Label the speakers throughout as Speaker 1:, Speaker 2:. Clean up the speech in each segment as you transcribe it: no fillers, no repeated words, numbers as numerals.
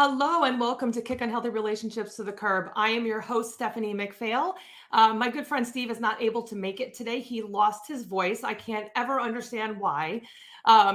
Speaker 1: Hello and welcome to Kick Unhealthy Relationships to the Curb. I am your host, Stephanie McPhail. My good friend Steve is not able to make it today. He lost his voice. I can't ever understand why.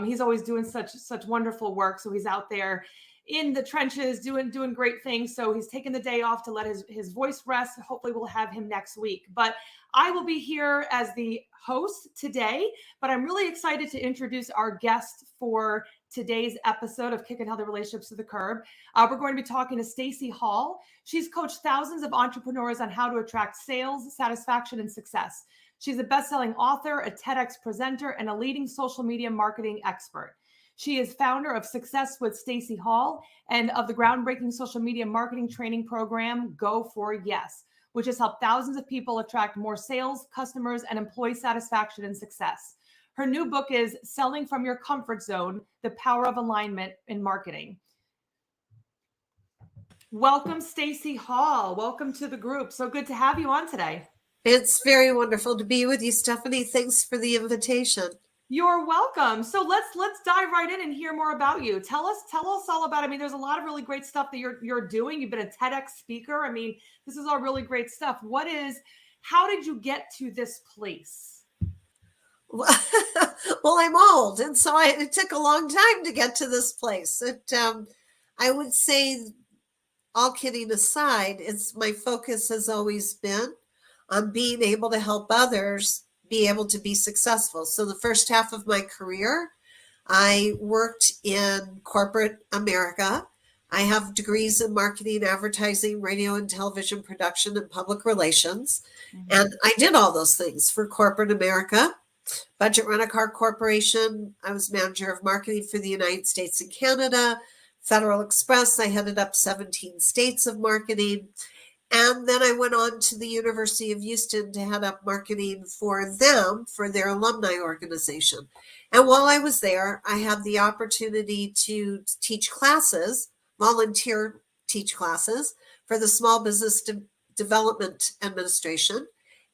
Speaker 1: He's always doing such wonderful work. So he's out there in the trenches doing great things. So he's taking the day off to let his voice rest. Hopefully we'll have him next week. But I will be here as the host today, but I'm really excited to introduce our guest for today's episode of Kicking Healthy Relationships to the Curb. We're going to be talking to Stacey Hall. She's coached thousands of entrepreneurs on how to attract sales, satisfaction, and success. She's a best-selling author, a TEDx presenter, and a leading social media marketing expert. She is founder of Success with Stacey Hall and of the groundbreaking social media marketing training program, Go for Yes, which has helped thousands of people attract more sales, customers, and employee satisfaction and success. Her new book is Selling from Your Comfort Zone, The Power of Alignment in Marketing. Welcome, Stacey Hall. Welcome to the group. So good to have you on today.
Speaker 2: It's very wonderful to be with you, Stephanie. Thanks for the invitation.
Speaker 1: You're welcome. So let's dive right in and hear more about you. Tell us all about it. I mean, there's a lot of really great stuff that you're doing. You've been a TEDx speaker. I mean, this is all really great stuff. How did you get to this place?
Speaker 2: Well, I'm old, and so it took a long time to get to this place. I would say, all kidding aside, my focus has always been on being able to help others be able to be successful. So the first half of my career, I worked in corporate America. I have degrees in marketing, advertising, radio and television production, and public relations. Mm-hmm. And I did all those things for corporate America. Budget Rent-A-Car Corporation, I was manager of marketing for the United States and Canada. Federal Express, I headed up 17 states of marketing. And then I went on to the University of Houston to head up marketing for them, for their alumni organization. And while I was there, I had the opportunity to teach classes, volunteer teach classes for the Small Business Development Administration.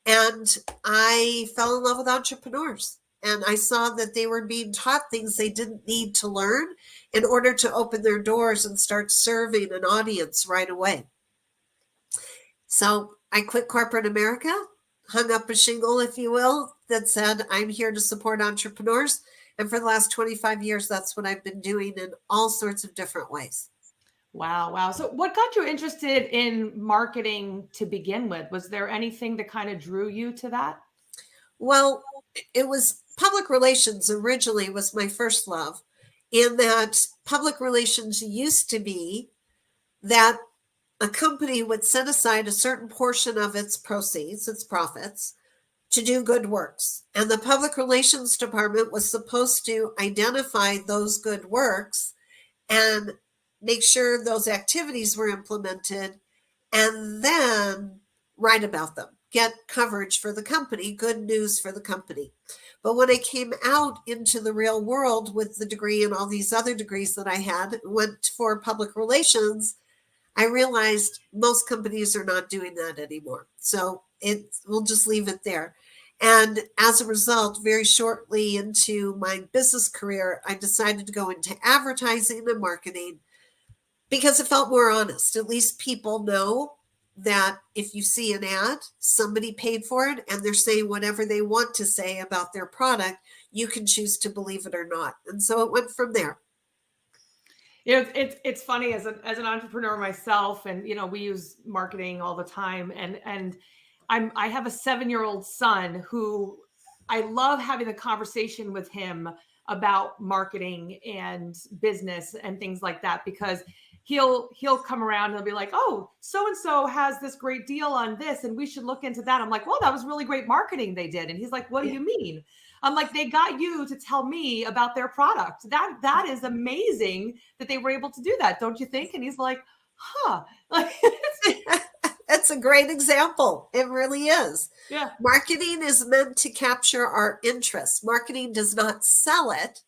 Speaker 2: And I fell in love with entrepreneurs. And I saw that they were being taught things they didn't need to learn in order to open their doors and start serving an audience right away. So I quit corporate America, hung up a shingle, if you will, that said, I'm here to support entrepreneurs. And for the last 25 years, that's what I've been doing in all sorts of different ways.
Speaker 1: Wow. So what got you interested in marketing to begin with? Was there anything that kind of drew you to that?
Speaker 2: Well, it was public relations originally was my first love, in that public relations used to be that a company would set aside a certain portion of its proceeds, its profits, to do good works. And the public relations department was supposed to identify those good works and make sure those activities were implemented, and then write about them, get coverage for the company, good news for the company. But when I came out into the real world with the degree and all these other degrees that I had, went for public relations, I realized most companies are not doing that anymore. So we'll just leave it there. And as a result, very shortly into my business career, I decided to go into advertising and marketing because it felt more honest. At least people know that if you see an ad, somebody paid for it, and they're saying whatever they want to say about their product, you can choose to believe it or not. And so it went from there.
Speaker 1: It's funny as an entrepreneur myself, and we use marketing all the time, and I have a 7-year-old son who I love having a conversation with him about marketing and business and things like that, because he'll come around and he'll be like, oh, so-and-so has this great deal on this and we should look into that. I'm like, well, that was really great marketing they did. And he's like, what do you mean? I'm like, they got you to tell me about their product. That is amazing that they were able to do that, don't you think? And he's like, huh.
Speaker 2: That's a great example. It really is.
Speaker 1: Yeah.
Speaker 2: Marketing is meant to capture our interest. Marketing does not sell it.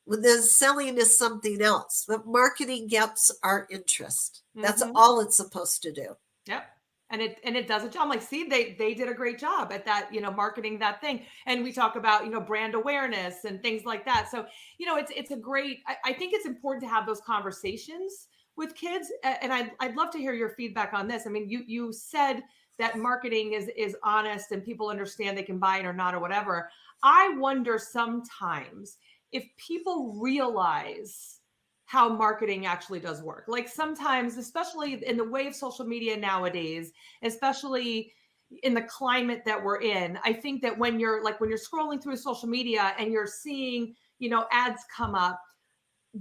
Speaker 2: The selling is something else. But marketing gets our interest. That's all it's supposed to do.
Speaker 1: Yep. And it does a job. I'm like, see, they did a great job at that, marketing that thing. And we talk about, brand awareness and things like that. So, it's a great, I think it's important to have those conversations with kids, and I'd love to hear your feedback on this. I mean, you said that marketing is honest and people understand they can buy it or not or whatever. I wonder sometimes if people realize how marketing actually does work. Like sometimes, especially in the way of social media nowadays, especially in the climate that we're in, I think that when you're scrolling through social media and you're seeing, ads come up,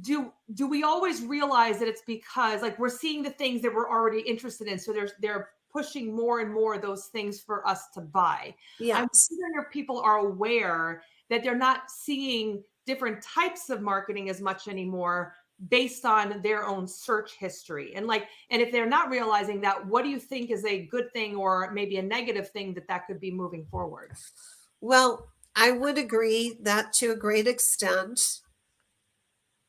Speaker 1: do we always realize that it's because like we're seeing the things that we're already interested in, so they're pushing more and more of those things for us to buy? I'm
Speaker 2: Yes.
Speaker 1: wondering if people are aware that they're not seeing different types of marketing as much anymore based on their own search history, and if they're not realizing that, what do you think is a good thing or maybe a negative thing that could be moving forward?
Speaker 2: Well, I would agree that to a great extent,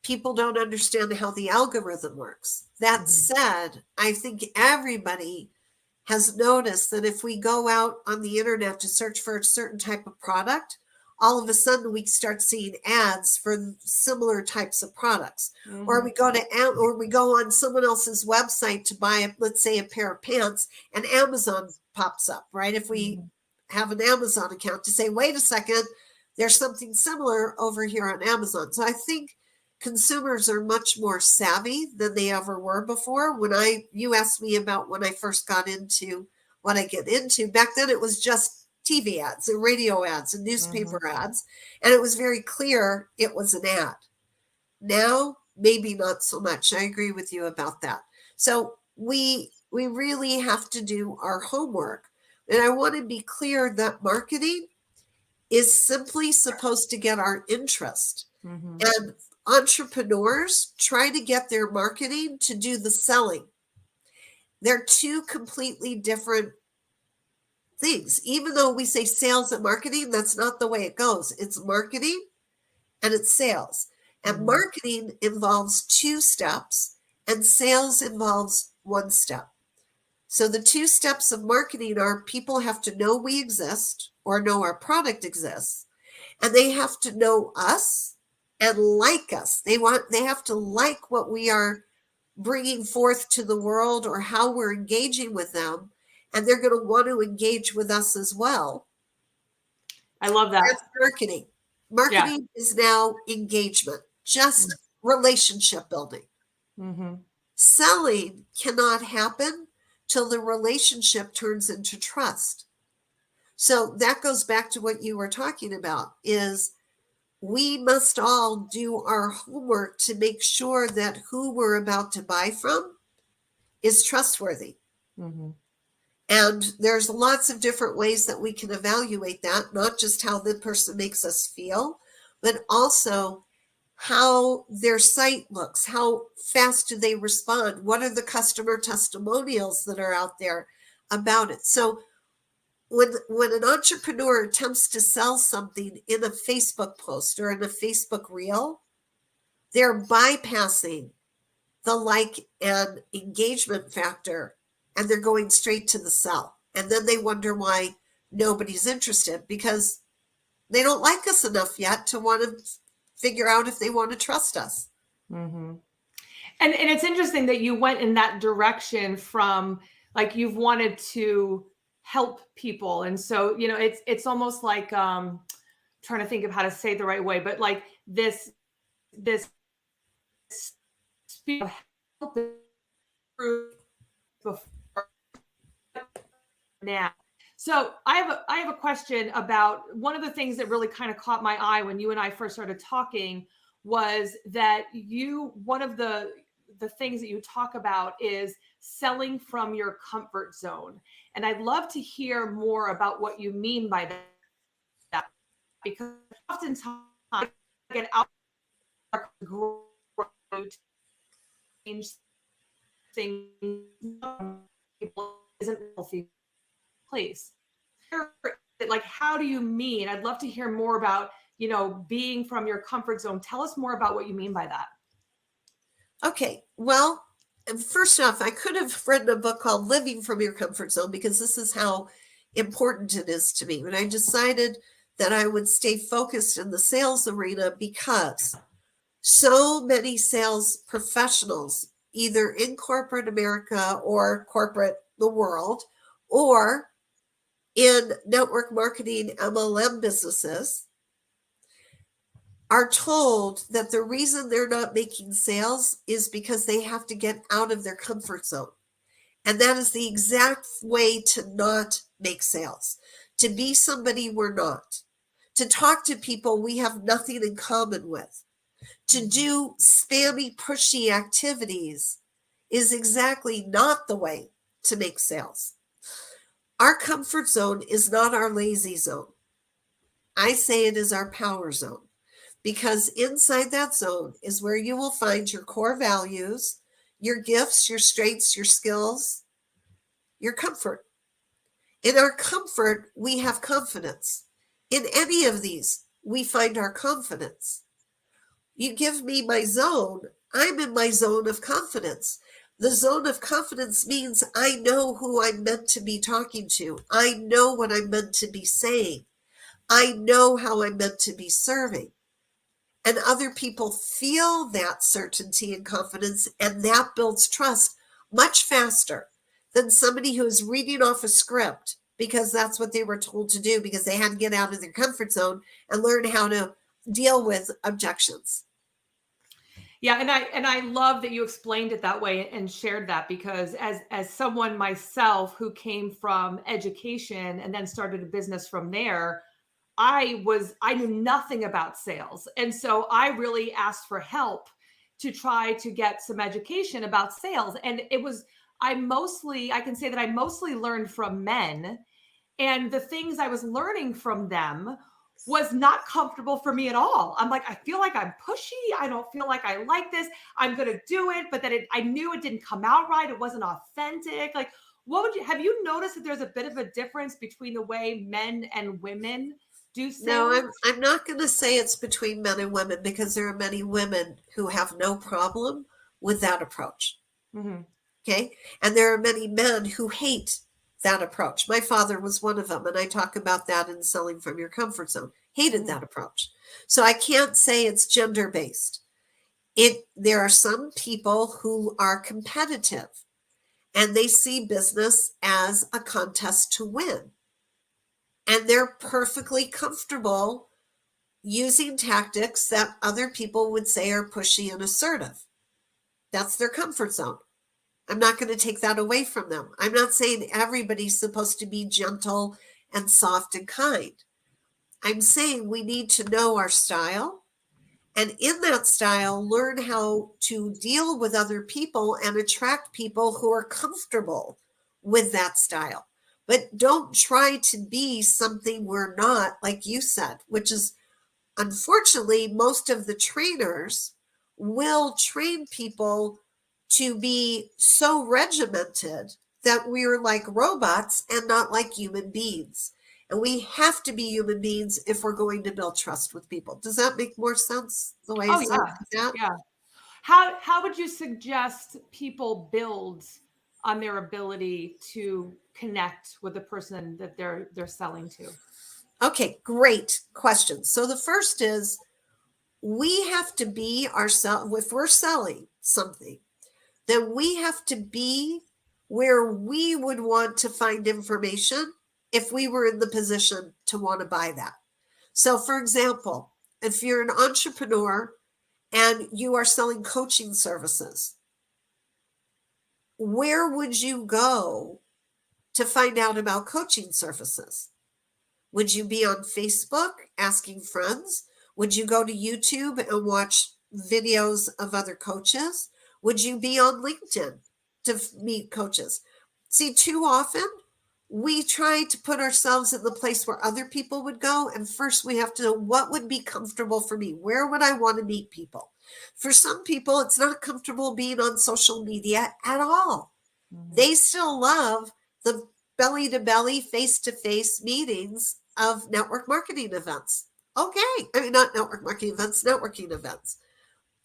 Speaker 2: people don't understand how the algorithm works. That said, I think everybody has noticed that if we go out on the internet to search for a certain type of product, all of a sudden we start seeing ads for similar types of products. Or we go on someone else's website to buy, let's say, a pair of pants, and Amazon pops up, right? If we have an Amazon account, to say, wait a second, there's something similar over here on Amazon. So I think consumers are much more savvy than they ever were before. You asked me about when I first got into what I get into, back then it was just TV ads and radio ads and newspaper ads. And it was very clear it was an ad. Now, maybe not so much. I agree with you about that. So we really have to do our homework. And I want to be clear that marketing is simply supposed to get our interest. And entrepreneurs try to get their marketing to do the selling. They're two completely different things. Even though we say sales and marketing, that's not the way it goes. It's marketing and it's sales. And marketing involves 2 steps and sales involves 1 step. So the 2 steps of marketing are people have to know we exist or know our product exists, and they have to know us and like us. They have to like what we are bringing forth to the world or how we're engaging with them, and they're going to want to engage with us as well.
Speaker 1: I love that.
Speaker 2: That's marketing. Marketing is now engagement, just relationship building. Selling cannot happen till the relationship turns into trust. So that goes back to what you were talking about, is we must all do our homework to make sure that who we're about to buy from is trustworthy. And there's lots of different ways that we can evaluate that, not just how the person makes us feel, but also how their site looks, how fast do they respond, what are the customer testimonials that are out there about it. So when an entrepreneur attempts to sell something in a Facebook post or in a Facebook reel, they're bypassing the like and engagement factor, and they're going straight to the sell. And then they wonder why nobody's interested, because they don't like us enough yet to want to figure out if they want to trust us.
Speaker 1: And it's interesting that you went in that direction from, like, you've wanted to help people. And so, it's almost like, trying to think of how to say it the right way, but like this help before now. So I have a question about one of the things that really kind of caught my eye when you and I first started talking was that one of the things that you talk about is selling from your comfort zone. And I'd love to hear more about what you mean by that, because oftentimes I get out to change things isn't a healthy place. Like, how do you mean? I'd love to hear more about, being from your comfort zone. Tell us more about what you mean by that.
Speaker 2: Okay. Well, first off, I could have written a book called Living from Your Comfort Zone, because this is how important it is to me. When I decided that I would stay focused in the sales arena, because so many sales professionals either in corporate America or corporate the world, or in network marketing MLM businesses, are told that the reason they're not making sales is because they have to get out of their comfort zone. And that is the exact way to not make sales, to be somebody we're not, to talk to people we have nothing in common with, to do spammy, pushy activities is exactly not the way to make sales. Our comfort zone is not our lazy zone. I say it is our power zone, because inside that zone is where you will find your core values, your gifts, your strengths, your skills, your comfort. In our comfort, we have confidence. In any of these, we find our confidence. You give me my zone, I'm in my zone of confidence. The zone of confidence means I know who I'm meant to be talking to. I know what I'm meant to be saying. I know how I'm meant to be serving. And other people feel that certainty and confidence, and that builds trust much faster than somebody who is reading off a script because that's what they were told to do, because they had to get out of their comfort zone and learn how to deal with objections.
Speaker 1: Yeah, and I love that you explained it that way and shared that, because as someone myself who came from education and then started a business from there, I knew nothing about sales. And so I really asked for help to try to get some education about sales. And I can say that I mostly learned from men, and the things I was learning from them was not comfortable for me at all. I'm like, I feel like I'm pushy. I don't feel like I like this. I'm going to do it. But then I knew it didn't come out right. It wasn't authentic. Like, have you noticed that there's a bit of a difference between the way men and women do
Speaker 2: No,
Speaker 1: sales?
Speaker 2: I'm not going to say it's between men and women, because there are many women who have no problem with that approach.
Speaker 1: Mm-hmm.
Speaker 2: Okay. And there are many men who hate that approach. My father was one of them. And I talk about that in Selling from Your Comfort Zone. Hated that approach. So I can't say it's gender based. There are some people who are competitive and they see business as a contest to win. And they're perfectly comfortable using tactics that other people would say are pushy and assertive. That's their comfort zone. I'm not going to take that away from them. I'm not saying everybody's supposed to be gentle and soft and kind. I'm saying we need to know our style, and in that style, learn how to deal with other people and attract people who are comfortable with that style. But don't try to be something we're not, like you said, which is, unfortunately, most of the trainers will train people to be so regimented that we're like robots and not like human beings. And we have to be human beings if we're going to build trust with people. Does that make more sense the way I
Speaker 1: Oh
Speaker 2: said
Speaker 1: yeah.
Speaker 2: that?
Speaker 1: Yeah. How would you suggest people build on their ability to connect with the person that they're selling to?
Speaker 2: Okay, great question. So the first is, we have to be ourselves. If we're selling something, then we have to be where we would want to find information if we were in the position to want to buy that. So, for example, if you're an entrepreneur and you are selling coaching services, where would you go to find out about coaching services? Would you be on Facebook asking friends? Would you go to YouTube and watch videos of other coaches? Would you be on LinkedIn to meet coaches? See, too often we try to put ourselves in the place where other people would go. And first we have to know what would be comfortable for me. Where would I want to meet people? For some people, it's not comfortable being on social media at all.
Speaker 1: Mm-hmm.
Speaker 2: They still love the belly to belly, face to face meetings of network marketing events. Okay. I mean, not network marketing events, networking events.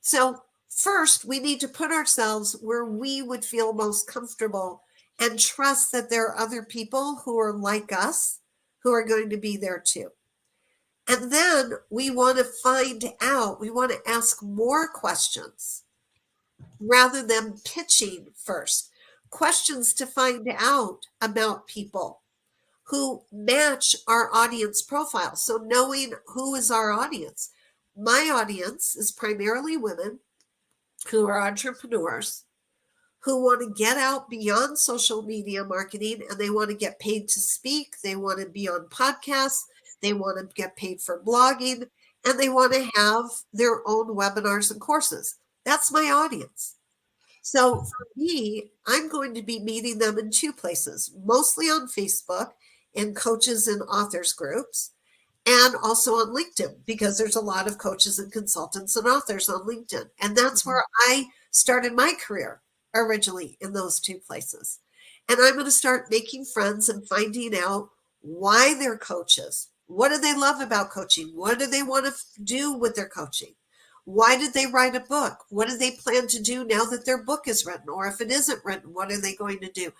Speaker 2: So first, we need to put ourselves where we would feel most comfortable and trust that there are other people who are like us who are going to be there too. And then we want to find out, we want to ask more questions. rather than pitching first. Questions to find out about people who match our audience profile. So knowing who is our audience. My audience is primarily women who are entrepreneurs, who want to get out beyond social media marketing, and they want to get paid to speak. They want to be on podcasts. They want to get paid for blogging, and they want to have their own webinars and courses. That's my audience. So for me, I'm going to be meeting them in two places, mostly on Facebook in coaches and authors groups, and also on LinkedIn, because there's a lot of coaches and consultants and authors on LinkedIn. And that's where I started my career originally, in those two places. And I'm going to start making friends and finding out why they're coaches. What do they love about coaching? What do they want to do with their coaching? Why did they write a book? What do they plan to do now that their book is written? Or if it isn't written, what are they going to do?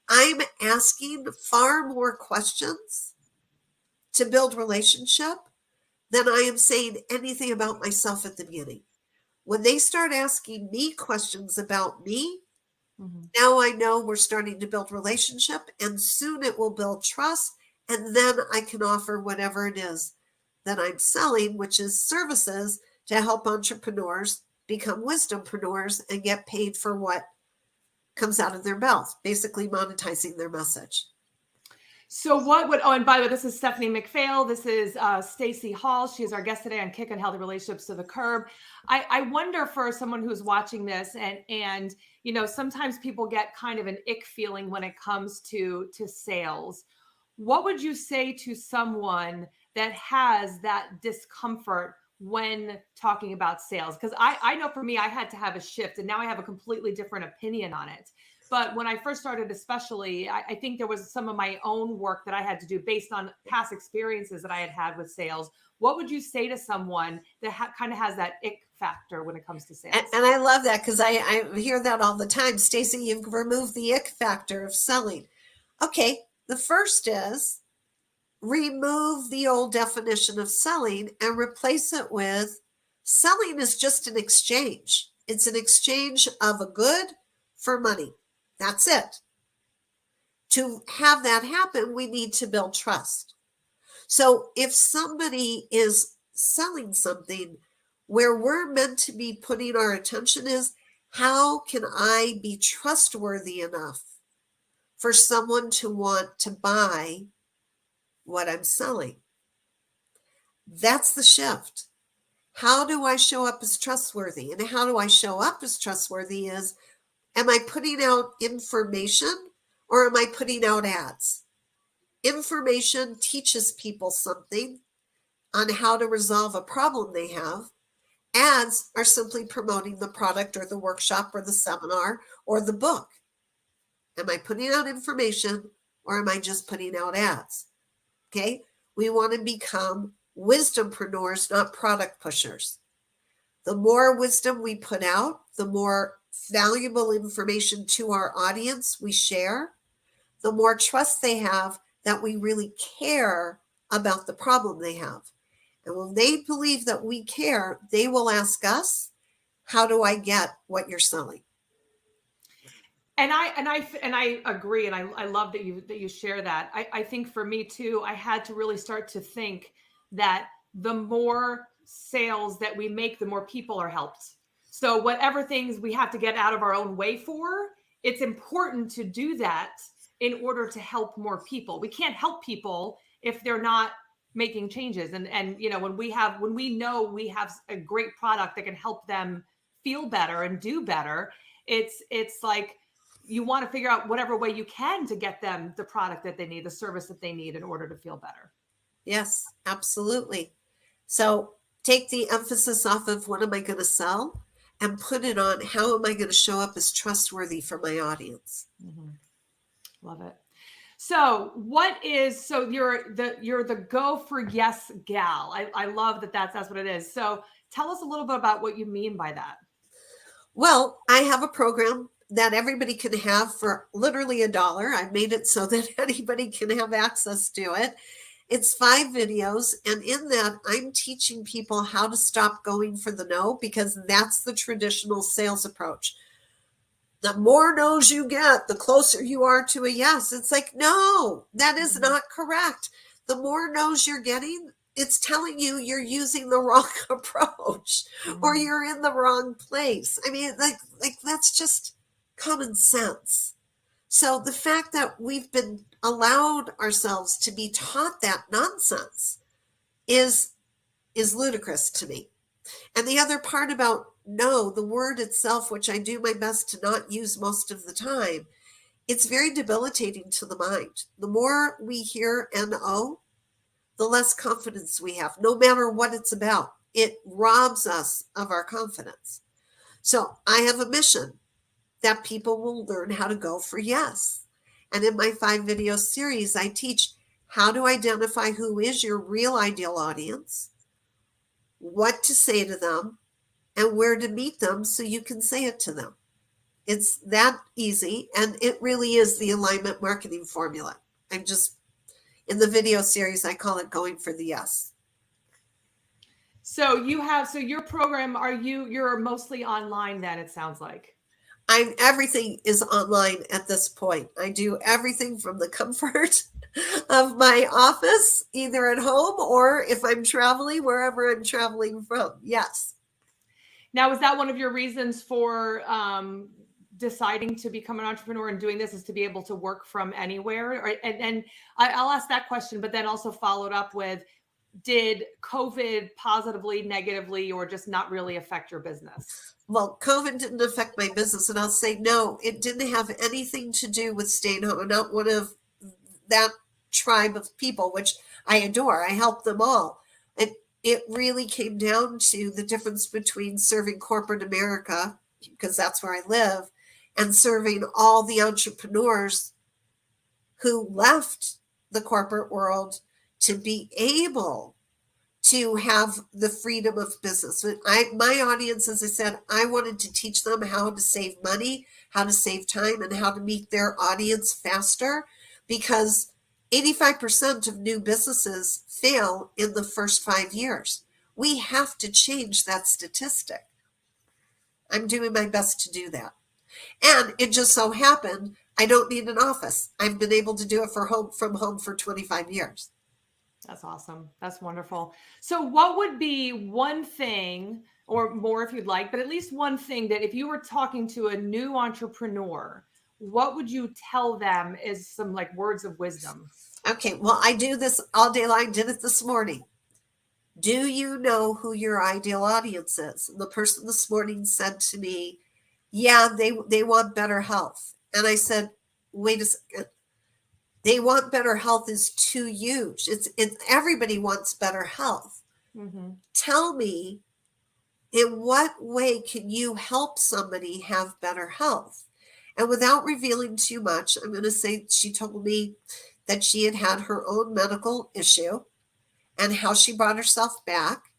Speaker 2: I'm asking far more questions to build relationship than I am saying anything about myself at the beginning. When they start asking me questions about me, now I know we're starting to build relationship, and soon it will build trust. And then I can offer whatever it is that I'm selling, which is services to help entrepreneurs become wisdompreneurs and get paid for what comes out of their mouth, basically monetizing their message.
Speaker 1: So what would, oh, and by the way, this is Stephanie McPhail. This is Stacey Hall. She is our guest today on Kicking Healthy Relationships to the Curb. I wonder, for someone who's watching this, and you know, sometimes people get kind of an ick feeling when it comes to sales. What would you say to someone that has that discomfort when talking about sales? Because I know for me, I had to have a shift, and now I have a completely different opinion on it. But when I first started, especially, I think there was some of my own work that I had to do based on past experiences that I had had with sales. What would you say to someone that kind of has that ick factor when it comes to sales?
Speaker 2: And I love that, because I hear that all the time. Stacey, you've removed the ick factor of selling. Okay, the first is remove the old definition of selling and replace it with selling is just an exchange. It's an exchange of a good for money. That's it. To have that happen, we need to build trust. So if somebody is selling something, where we're meant to be putting our attention is, how can I be trustworthy enough for someone to want to buy what I'm selling? That's the shift. How do I show up as trustworthy? And how do I show up as trustworthy is, am I putting out information or am I putting out ads? Information teaches people something on how to resolve a problem they have. Ads are simply promoting the product or the workshop or the seminar or the book. Am I putting out information or am I just putting out ads? Okay, we want to become wisdompreneurs, not product pushers. The more wisdom we put out, the more valuable information to our audience we share, the more trust they have that we really care about the problem they have. And when they believe that we care, they will ask us, how do I get what you're selling?
Speaker 1: And I agree, and I love that you share that. I think for me too, I had to really start to think that the more sales that we make, the more people are helped. So whatever things we have to get out of our own way for, it's important to do that in order to help more people. We can't help people if they're not making changes. And you know, when we know we have a great product that can help them feel better and do better, it's like, you want to figure out whatever way you can to get them the product that they need, the service that they need in order to feel better.
Speaker 2: Yes, absolutely. So take the emphasis off of what am I going to sell and put it on how am I going to show up as trustworthy for my audience.
Speaker 1: Mm-hmm. Love it. So you're the go for yes gal. I love that's what it is. So tell us a little bit about what you mean by that.
Speaker 2: Well, I have a program that everybody can have for literally $1. I've made it so that anybody can have access to it. It's 5 videos. And in that, I'm teaching people how to stop going for the no, because that's the traditional sales approach. The more no's you get, the closer you are to a yes. It's like, no, that is not correct. The more no's you're getting, it's telling you you're using the wrong approach or you're in the wrong place. I mean, like that's just common sense. So the fact that we've been allowed ourselves to be taught that nonsense is ludicrous to me. And the other part about no, the word itself, which I do my best to not use most of the time, it's very debilitating to the mind. The more we hear no, the less confidence we have, no matter what it's about. It robs us of our confidence. So I have a mission that people will learn how to go for yes. And in my 5-video series, I teach how to identify who is your real ideal audience, what to say to them, and where to meet them so you can say it to them. It's that easy, and it really is the alignment marketing formula. I'm just, in the video series, I call it going for the yes.
Speaker 1: So your program, you're mostly online then, it sounds like.
Speaker 2: Everything is online at this point. I do everything from the comfort of my office, either at home or if I'm traveling, wherever I'm traveling from. Yes.
Speaker 1: Now, is that one of your reasons for deciding to become an entrepreneur and doing this, is to be able to work from anywhere? And I'll ask that question, but then also followed up with, did COVID positively, negatively, or just not really affect your business?
Speaker 2: Well, COVID didn't affect my business, and I'll say no, it didn't have anything to do with staying home. I'm not one of that tribe of people, which I adore. I help them all. It really came down to the difference between serving corporate America, because that's where I live, and serving all the entrepreneurs who left the corporate world to be able to have the freedom of business. My audience, as I said, I wanted to teach them how to save money, how to save time, and how to meet their audience faster, because 85% of new businesses fail in the first 5 years. We have to change that statistic. I'm doing my best to do that. And it just so happened, I don't need an office. I've been able to do it from home for 25 years.
Speaker 1: That's awesome. That's wonderful. So what would be one thing, or more if you'd like, but at least one thing, that if you were talking to a new entrepreneur, what would you tell them is some like words of wisdom?
Speaker 2: Okay, well, I do this all day long. I did it this morning. Do you know who your ideal audience is? And the person this morning said to me, yeah, they want better health. And I said, wait a second. They want better health is too huge. It's everybody wants better health. Mm-hmm. Tell me, in what way can you help somebody have better health? And without revealing too much, I'm going to say she told me that she had had her own medical issue and how she brought herself back.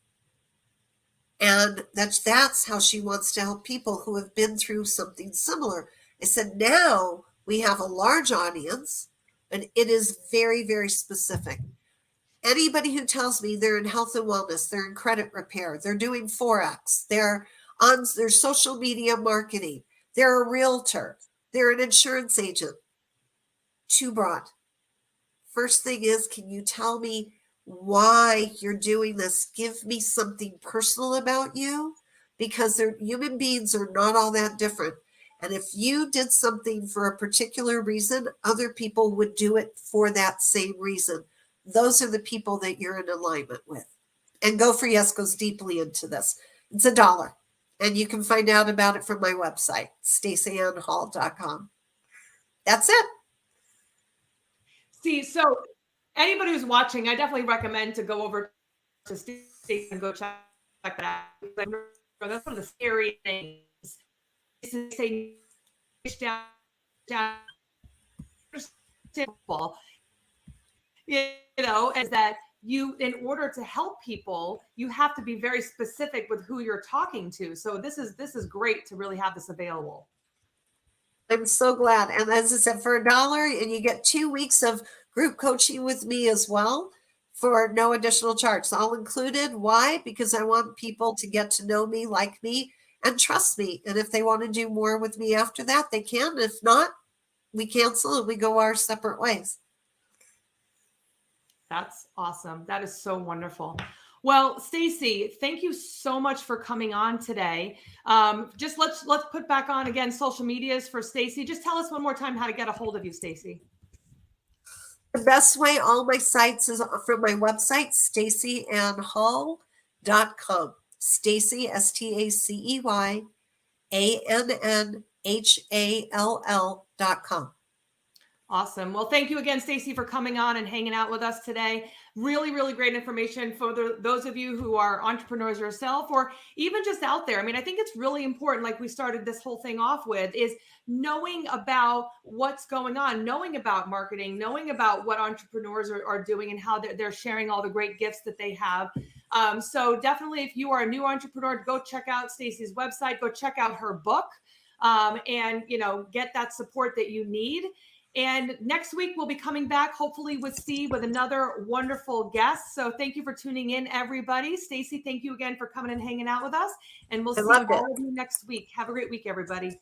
Speaker 2: And that's how she wants to help people who have been through something similar. I said, now we have a large audience, and it is very, very specific. Anybody who tells me they're in health and wellness, they're in credit repair, they're doing Forex, they're on their social media marketing, they're a realtor, they're an insurance agent, too broad. First thing is, can you tell me why you're doing this? Give me something personal about you, because human beings are not all that different. And if you did something for a particular reason, other people would do it for that same reason. Those are the people that you're in alignment with. And Go for Yes goes deeply into this. It's $1. And you can find out about it from my website, stacyannhall.com. That's it.
Speaker 1: See, so anybody who's watching, I definitely recommend to go over to Stacey and go check that out. That's one of the scary things. Say, down, is that you, in order to help people, you have to be very specific with who you're talking to. So this is great to really have this available.
Speaker 2: I'm so glad. And as I said, for $1, and you get 2 weeks of group coaching with me as well for no additional charge. It's all included. Why? Because I want people to get to know me, like me, and trust me. And if they want to do more with me after that, they can. If not, we cancel and we go our separate ways.
Speaker 1: That's awesome. That is so wonderful. Well, Stacey, thank you so much for coming on today. Just let's put back on again social medias for Stacey. Just tell us one more time how to get a hold of you, Stacey.
Speaker 2: The best way, all my sites is from my website, StaceyAnnHall.com. Stacey, StaceyAnnNHall.com.
Speaker 1: Awesome. Well, thank you again, Stacey, for coming on and hanging out with us today. Really, really great information for those of you who are entrepreneurs yourself, or even just out there. I mean, I think it's really important, like we started this whole thing off with, is knowing about what's going on, knowing about marketing, knowing about what entrepreneurs are doing and how they're sharing all the great gifts that they have. So definitely, if you are a new entrepreneur, go check out Stacey's website, go check out her book, and get that support that you need. And next week, we'll be coming back, hopefully with Steve, with another wonderful guest. So thank you for tuning in, everybody. Stacey, thank you again for coming and hanging out with us. And we'll see all of you next week. Have a great week, everybody.